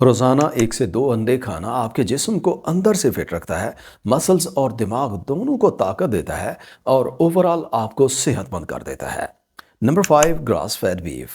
روزانہ 1 سے 2 انڈے کھانا آپ کے جسم کو اندر سے فٹ رکھتا ہے، مسلز اور دماغ دونوں کو طاقت دیتا ہے اور اوورال آپ کو صحت مند کر دیتا ہے۔ Number 5، grass fed beef.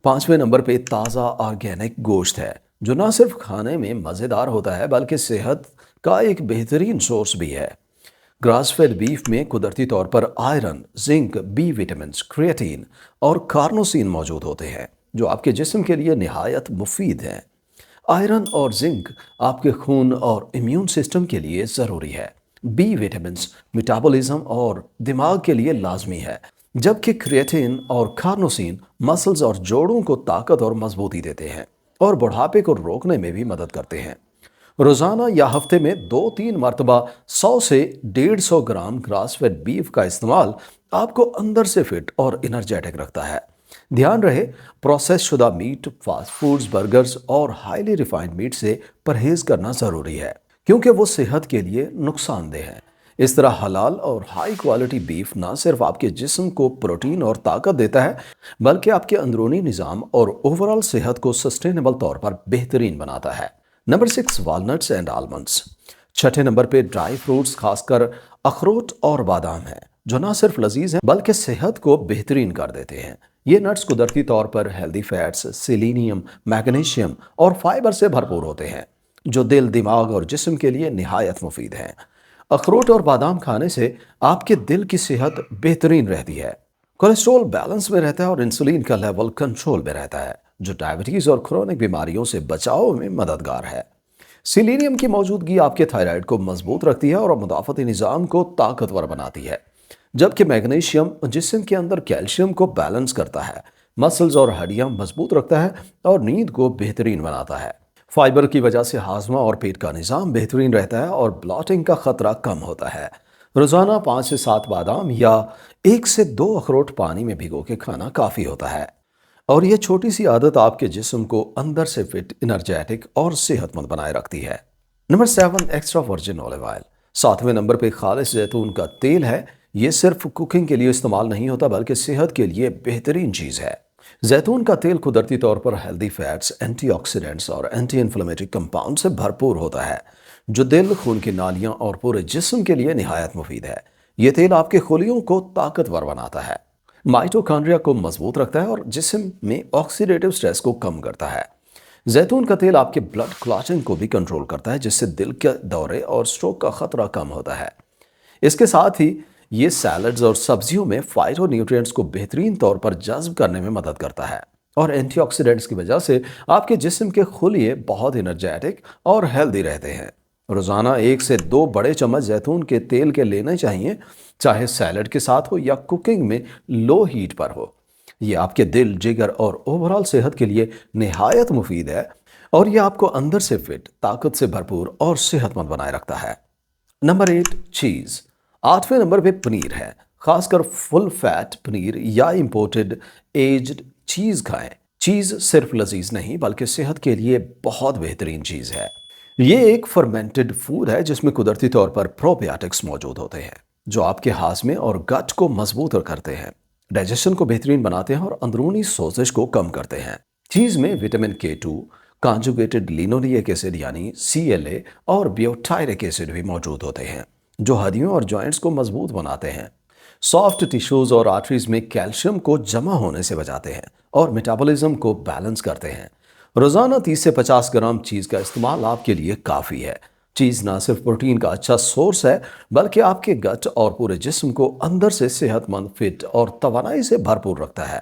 5ویں نمبر پہ تازہ آرگینک گوشت ہے، جو نہ صرف کھانے میں مزیدار ہوتا ہے بلکہ صحت کا ایک بہترین سورس بھی ہے۔ گراس فیڈ بیف میں قدرتی طور پر آئرن، زنک، بی وٹامنز، کریاتین اور کارنوسین موجود ہوتے ہیں، جو آپ کے جسم کے لیے نہایت مفید ہیں۔ آئرن اور زنک آپ کے خون اور امیون سسٹم کے لیے ضروری ہے۔ بی وٹامنز میٹابولزم اور دماغ کے لیے لازمی ہے، جبکہ کریاتین اور کارنوسین مسلز اور جوڑوں کو طاقت اور مضبوطی دیتے ہیں اور بڑھاپے کو روکنے میں بھی مدد کرتے ہیں۔ روزانہ یا ہفتے میں 2-3 مرتبہ 100 سے 150 گرام گراس فیڈ بیف کا استعمال آپ کو اندر سے فٹ اور انرجیٹک رکھتا ہے۔ دھیان رہے، پروسیس شدہ میٹ، فاسٹ فوڈز، برگرز اور ہائیلی ریفائنڈ میٹ سے پرہیز کرنا ضروری ہے، کیونکہ وہ صحت کے لیے نقصان دہ ہیں۔ اس طرح حلال اور ہائی کوالٹی بیف نہ صرف آپ کے جسم کو پروٹین اور طاقت دیتا ہے، بلکہ آپ کے اندرونی نظام اور اوورال صحت کو سسٹینیبل طور پر بہترین بناتا ہے۔ Number 6، walnuts and almonds. 6 number پہ ڈرائی فروٹس، خاص کر اخروٹ اور بادام ہیں، جو نہ صرف لذیذ ہیں بلکہ صحت کو بہترین کر دیتے ہیں۔ یہ نٹس قدرتی طور پر ہیلدی فیٹس، سیلینیم، میگنیشیم اور فائبر سے بھرپور ہوتے ہیں، جو دل، دماغ اور جسم کے لیے نہایت مفید ہیں۔ اخروٹ اور بادام کھانے سے آپ کے دل کی صحت بہترین رہتی ہے، کولیسٹرول بیلنس میں رہتا ہے اور انسولین کا لیول کنٹرول میں رہتا ہے، جو ڈائبٹیز اور کرونک بیماریوں سے بچاؤ میں مددگار ہے۔ سیلینیم کی موجودگی آپ کے تھائرائیڈ کو مضبوط رکھتی ہے اور مدافعتی نظام کو طاقتور بناتی ہے، جبکہ میگنیشیم جسم کے اندر کیلشیم کو بیلنس کرتا ہے، مسلز اور ہڈیاں مضبوط رکھتا ہے اور نیند کو بہترین بناتا ہے۔ فائبر کی وجہ سے ہاضمہ اور پیٹ کا نظام بہترین رہتا ہے اور بلاٹنگ کا خطرہ کم ہوتا ہے۔ روزانہ 5 سے 7 بادام یا 1 سے 2 اخروٹ پانی میں بھگو کے کھانا کافی ہوتا ہے، اور یہ چھوٹی سی عادت آپ کے جسم کو اندر سے فٹ، انرجیٹک اور صحت مند بنائے رکھتی ہے۔ Number 7، extra virgin olive oil. 7ویں نمبر پہ خالص زیتون کا تیل ہے۔ یہ صرف کوکنگ کے لیے استعمال نہیں ہوتا بلکہ صحت کے لیے بہترین چیز ہے۔ زیتون کا تیل قدرتی طور پر ہیلدی فیٹس، اینٹی آکسیڈنٹس اور اینٹی انفلیمیٹری کمپاؤنڈ سے بھرپور ہوتا ہے، جو دل، خون کی نالیاں اور پورے جسم کے لیے نہایت مفید ہے۔ یہ تیل آپ کے خلیوں کو طاقتور بناتا ہے، مائٹوکانڈریا کو مضبوط رکھتا ہے اور جسم میں آکسیڈیٹو سٹریس کو کم کرتا ہے۔ زیتون کا تیل آپ کے بلڈ کلاٹنگ کو بھی کنٹرول کرتا ہے، جس سے دل کے دورے اور سٹروک کا خطرہ کم ہوتا ہے۔ اس کے ساتھ ہی یہ سیلڈز اور سبزیوں میں فائٹو نیوٹرینٹس کو بہترین طور پر جذب کرنے میں مدد کرتا ہے، اور اینٹی آکسیڈنٹس کی وجہ سے آپ کے جسم کے خلیے بہت انرجیٹک اور ہیلدی رہتے ہیں۔ روزانہ 1 سے 2 بڑے چمچ زیتون کے تیل کے لینے چاہیے، چاہے سیلڈ کے ساتھ ہو یا کوکنگ میں لو ہیٹ پر ہو۔ یہ آپ کے دل، جگر اور اوورال صحت کے لیے نہایت مفید ہے، اور یہ آپ کو اندر سے فٹ، طاقت سے بھرپور اور صحت مند بنائے رکھتا ہے۔ نمبر 8، چیز۔ 8ویں نمبر پہ پنیر ہے، خاص کر فل فیٹ پنیر یا امپورٹڈ ایجڈ چیز کھائیں۔ چیز صرف لذیذ نہیں بلکہ صحت کے لیے بہت بہترین چیز ہے۔ یہ ایک فرمنٹڈ فوڈ ہے جس میں قدرتی طور پر پروبیوٹکس موجود ہوتے ہیں، جو آپ کے ہاضمے اور گٹ کو مضبوط کرتے ہیں، ڈائجیشن کو بہترین بناتے ہیں اور اندرونی سوزش کو کم کرتے ہیں۔ چیز میں وٹامن K2، کانجوگیٹڈ لینولک ایسڈ یعنی CLA اور بیوٹائرک ایسڈ بھی موجود ہوتے ہیں، جو ہڈیوں اور جوائنٹس کو مضبوط بناتے ہیں، سافٹ ٹیشوز اور آرٹریز میں کیلشیم کو جمع ہونے سے بچاتے ہیں اور میٹابولزم کو بیلنس کرتے ہیں۔ روزانہ 30 سے 50 گرام چیز کا استعمال آپ کے لیے کافی ہے۔ چیز نہ صرف پروٹین کا اچھا سورس ہے بلکہ آپ کے گٹ اور پورے جسم کو اندر سے صحت مند، فٹ اور توانائی سے بھرپور رکھتا ہے۔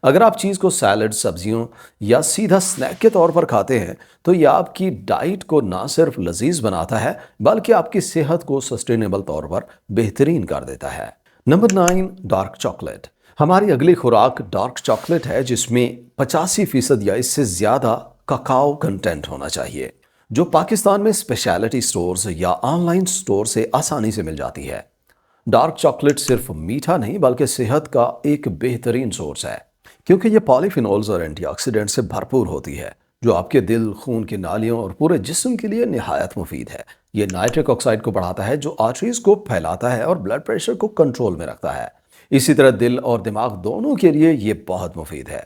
اگر آپ چیز کو سیلڈ، سبزیوں یا سیدھا سنیک کے طور پر کھاتے ہیں تو یہ آپ کی ڈائٹ کو نہ صرف لذیذ بناتا ہے بلکہ آپ کی صحت کو سسٹینیبل طور پر بہترین کر دیتا ہے۔ Number 9، dark chocolate. ہماری اگلی خوراک ڈارک چاکلیٹ ہے، جس میں 85% یا اس سے زیادہ کاکاؤ کنٹینٹ ہونا چاہیے، جو پاکستان میں اسپیشلٹی سٹورز یا آن لائن سٹور سے آسانی سے مل جاتی ہے۔ ڈارک چاکلیٹ صرف میٹھا نہیں بلکہ صحت کا ایک بہترین سورس ہے، کیونکہ یہ پالیفینولز اور اینٹی آکسیڈنٹ سے بھرپور ہوتی ہے، جو آپ کے دل، خون کی نالیوں اور پورے جسم کے لیے نہایت مفید ہے۔ یہ نائٹرک آکسائڈ کو بڑھاتا ہے، جو آرٹریز کو پھیلاتا ہے اور بلڈ پریشر کو کنٹرول میں رکھتا ہے۔ اسی طرح دل اور دماغ دونوں کے لیے یہ بہت مفید ہے۔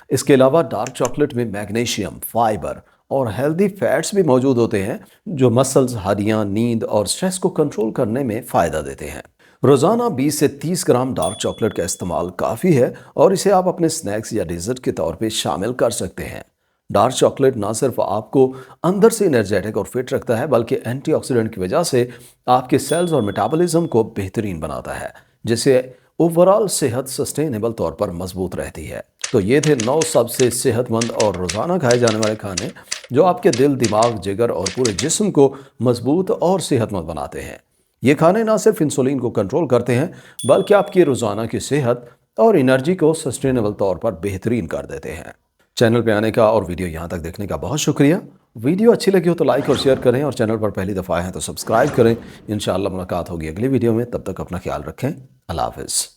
اس کے علاوہ ڈارک چاکلیٹ میں میگنیشیم، فائبر اور ہیلدی فیٹس بھی موجود ہوتے ہیں جو مسلز، ہڈیاں، نیند اور سٹریس کو کنٹرول کرنے میں فائدہ دیتے ہیں۔ روزانہ 20 سے 30 گرام ڈارک چاکلیٹ کا استعمال کافی ہے اور اسے آپ اپنے سنیکس یا ڈیزرٹ کے طور پہ شامل کر سکتے ہیں۔ ڈارک چاکلیٹ نہ صرف آپ کو اندر سے انرجیٹک اور فٹ رکھتا ہے بلکہ اینٹی آکسیڈنٹ کی وجہ سے آپ کے سیلز اور میٹابولزم کو بہترین بناتا ہے، جس سے اوورال صحت سسٹینیبل طور پر مضبوط رہتی ہے۔ تو یہ تھے 9 سب سے صحت مند اور روزانہ کھائے جانے والے کھانے جو آپ کے دل، دماغ، جگر اور پورے جسم کو مضبوط اور صحت مند بناتے ہیں۔ یہ کھانے نہ صرف انسولین کو کنٹرول کرتے ہیں بلکہ آپ کی روزانہ کی صحت اور انرجی کو سسٹینیبل طور پر بہترین کر دیتے ہیں۔ چینل پہ آنے کا اور ویڈیو یہاں تک دیکھنے کا بہت شکریہ۔ ویڈیو اچھی لگی ہو تو لائک اور شیئر کریں اور چینل پر پہلی دفعہ آئے ہیں تو سبسکرائب کریں۔ انشاءاللہ ملاقات ہوگی اگلی ویڈیو میں، تب تک اپنا خیال رکھیں۔ اللہ حافظ۔